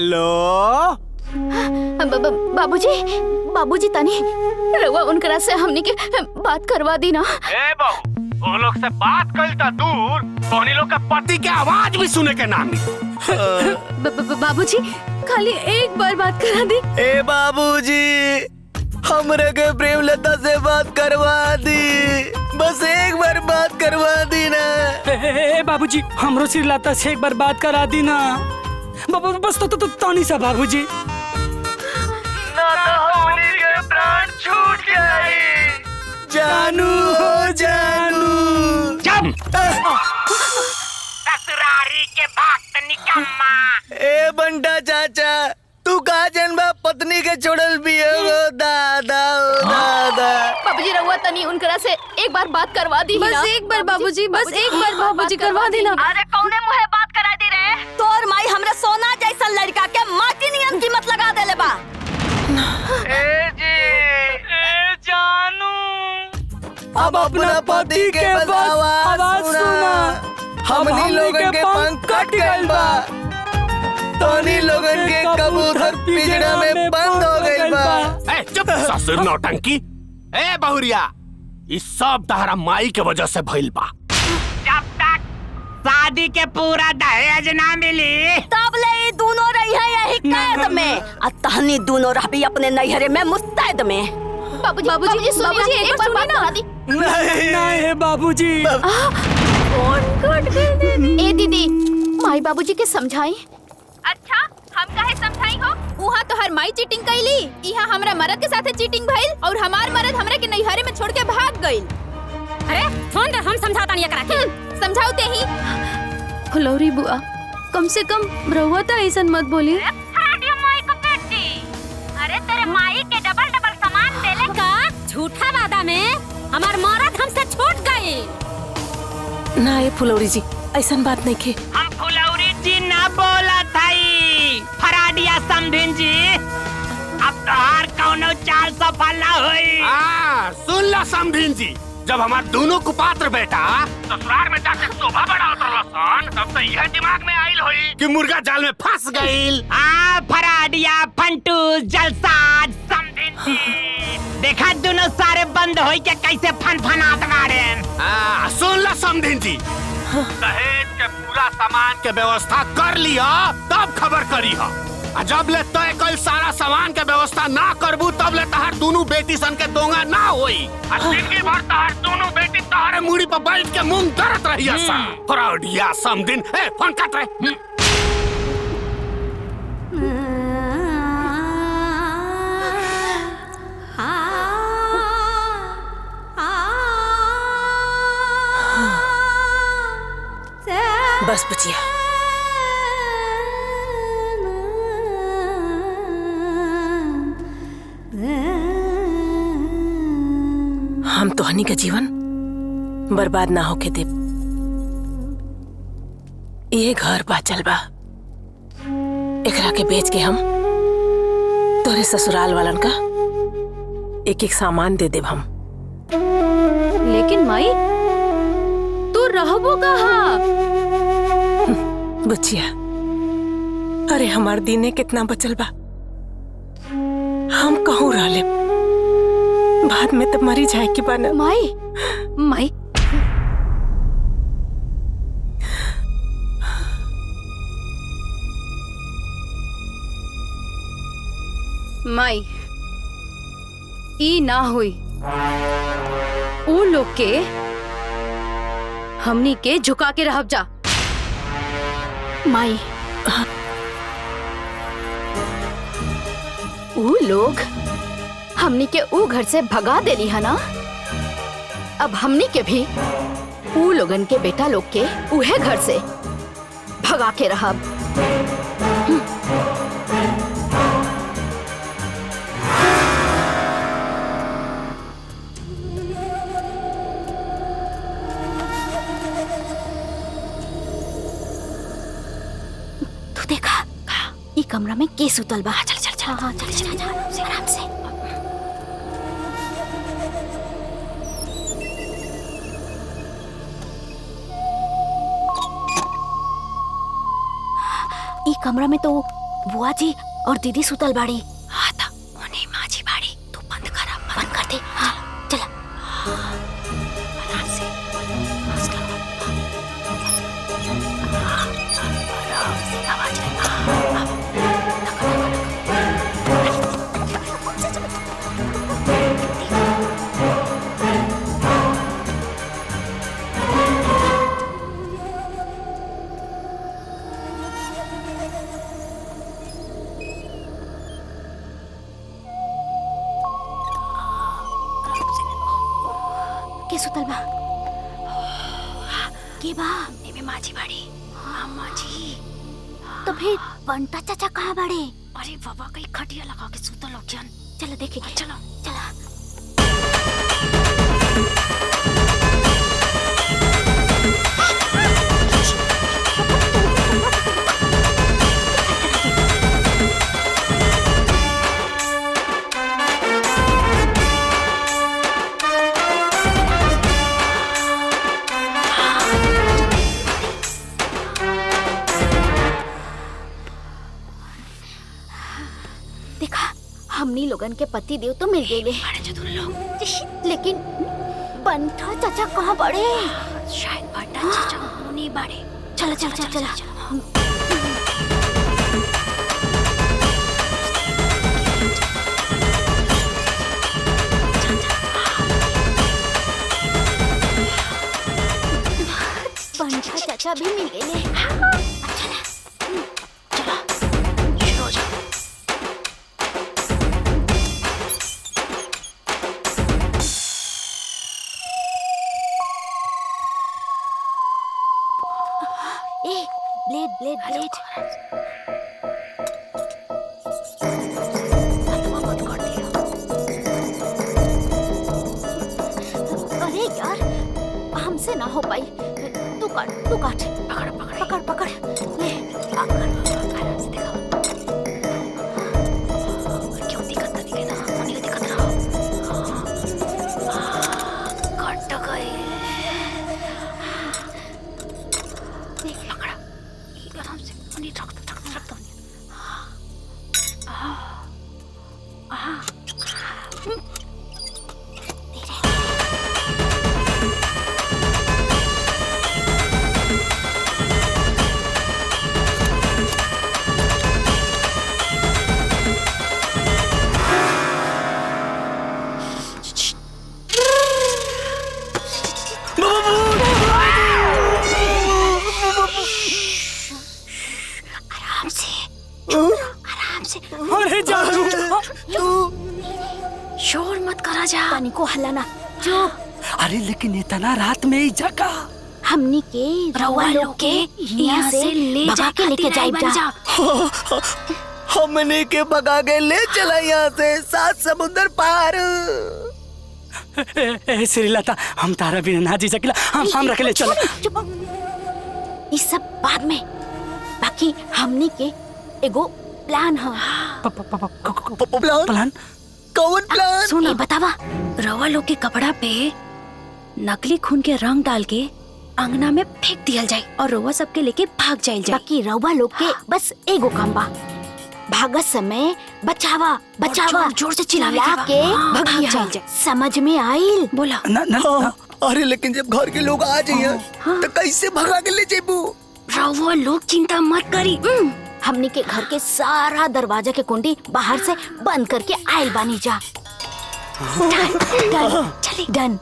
Hello बाबूजी तनी रउआ उनकरा से हमनी के बात करवा दी ना। ए बहू, वो लोग से बात कइल त दूर, तोहनी लोग के पति के आवाज भी सुने के ना मिली। बाबूजी खाली एक बार बात करा दी। ए बाबूजी, हमरे के प्रेमलता से बात करवा दी, बस एक बार बात करवा दी ना। ए बाबूजी, हमरो श्रीलता से एक बार बात करा दी ना। बस तो तानी सा बाबूजी। ना तो हमनी के प्राण छूट जाई। जानू हो जानू। ससुरारी के भक्त निकम्मा। ए बंटा चाचा, तू का जनबा पत्नी के छोड़ल भी हो दादा ओ दादा। बाबूजी रउआ तनी उनकरा से एक बार बात करवा दी। बस एक बार बाबूजी, बस एक बार बाबूजी करवा दी ना। अरे कौने मुहे बात करा दी रे? तोर माई हमरा सोना जैसा लड़का के माटी नियन कीमत लगा देले बा। ए जी, ए जानू, अब अपना पति के बस आवाज सुना। हमनी लोगन के पंख कट गइल बा, तोनी लोगन के कबूतर पिंजरा में बंद हो गइल बा। ए चुप ससुर नौटंकी। ए बहुरिया, इस सब तहरा माई के वजह से भइल बा। जब तक शादी के पूरा दहेज ना मिली तब ले ई दोनों रही है यही कैद में, और तहनी दोनों रहबी अपने नैहरे में मुस्तैद में। बाबूजी सुनिए, एक बार बात करा दी। नहीं बाबूजी। ए दीदी, माई बाबूजी के समझाई। अच्छा, हम काहे समझाई हो? उहाँ तो हर माई चीटिंग कैली, यहाँ हमरा मर्द के साथे चीटिंग भइल और हमार मर्द हमरा के नैहरे में छोड़ के भाग गइल। अरे फोन हम समझाता नहीं करा के। समझाओते ही। फुलौरी बुआ, कम से कम रउआ तो ऐसा मत बोली। माई को बेटी, अरे तेरे माई के डबल डबल सामान देले का झूठा वादा में हमार मर्द हमसे छूट गई। ना ये फुलौरी जी, ऐसा बात नहीं की। हम फुलौरी जी ना बोला थाई, फराडिया समधिन जी। अब तोहार कौनो चाल सफल ना होई। सुन ला समधिन जी, जब हमार दोनों कुपात्र बेटा ससुराल में जाके शोभा बढ़ा उतरलसन, तब तो यह दिमाग में आइल होई कि मुर्गा जाल में फंस गइल। फराडिया फंटू जलसाज समधिन जी, देखा दोनों सारे बंद होई के कैसे फनफनात मारे। सुन ला समधिन जी, दहेज के पूरा सामान के व्यवस्था कर लिया, तब खबर करी हो। जब ले तय कल सारा सामान के व्यवस्था ना करबू, तब ले तहार दोनों बेटी सन के दोंगा ना होई। जिंदगी भर तहार दोनों बेटी तहारे मुड़ी पर बैठ के मुंह दरत रही सा। फराडिया समधिन, ए फोन काट रहे। बस बचिया, हम तोहनी का जीवन बर्बाद ना होके दे। ये घर बाचल बा, एकरा के बेच के हम तोरे ससुराल वालन का एक एक सामान दे देब हम। लेकिन माई, तू रहबो कहाँ? बचिया, अरे हमार दीने कितना बचल बा, हम कहूँ रह ले, बाद में तो मरी जाए की बाना। माई, माई, माई, ई ना हुई। ऊ लोग के हमनी के झुका के रहब जा। माई, ऊ लोग हमनी के ऊ घर से भगा देली है ना, अब हमनी के भी ऊ लोगन के बेटा लोग के उहे घर से भगा के रहब। तू देखा ई कमरा में के सुतल बा। चल चल चल, हाँ चल चल चल, आराम से। ई कमरा में तो बुआ जी और दीदी सुतल बाड़ी। हाँ था उन्हें माँ जी बाड़ी। तू बंद कर दे। हाँ चला आराम से आवाज के सुतल बा के बा एमे माजी बाड़ी। अम्मा जी तो फिर बंटा चाचा कहाँ बाड़े? अरे बाबा कहीं खटिया लगा के सुतल हो जन। चलो देखेंगे। चलो चला। हमनी लोगन के पति देव तो मिल गए लेकिन बंटा चाचा कहाँ बड़े? शायद बंटा चाचा नहीं बड़े। चला चला चला चला, चला। बंटा चाचा भी मिल गए। ब्लेड अरे यार हमसे ना हो पाई। तू काट पकड़ ले क्यों दिक्कत नहीं ना होने की दिक्कत ना कट गए। देख पकड़ा आराम से पानी रख दो। अरे जादू शोर मत करा जा। पानी को हलाना चुप। अरे लेकिन इतना रात में ही जगा हमनी के रवा लोग के यहाँ से ले जाके लेके जा। हमने के भगा के ले चला यहाँ से 7 समुंदर पार। श्रीलता हम तारा बिना ना जी सकिला। हम रख ले चल। इस सब बाद में बाकी हमनी के एगो प्लान है। प्लान? कौन प्लान? सुन बतावा। रवा लोग के कपड़ा पे नकली खून के रंग डाल के अंगना में फेंक दिया जाए और रवा सबके लेके भाग जाए। बाकी रवा लोग के बस एगो काम बा, भागत समय बचावा जोर से चिल्ला के भाग जाए। समझ में आइल? बोला ना। अरे लेकिन जब घर के लोग आ जाइए तो कैसे भगा के ले जेबू? रवा लोग चिंता मत करी। हमनी के घर के सारा दरवाजा के कुंडी बाहर से बंद करके आइल बानी जा। डन।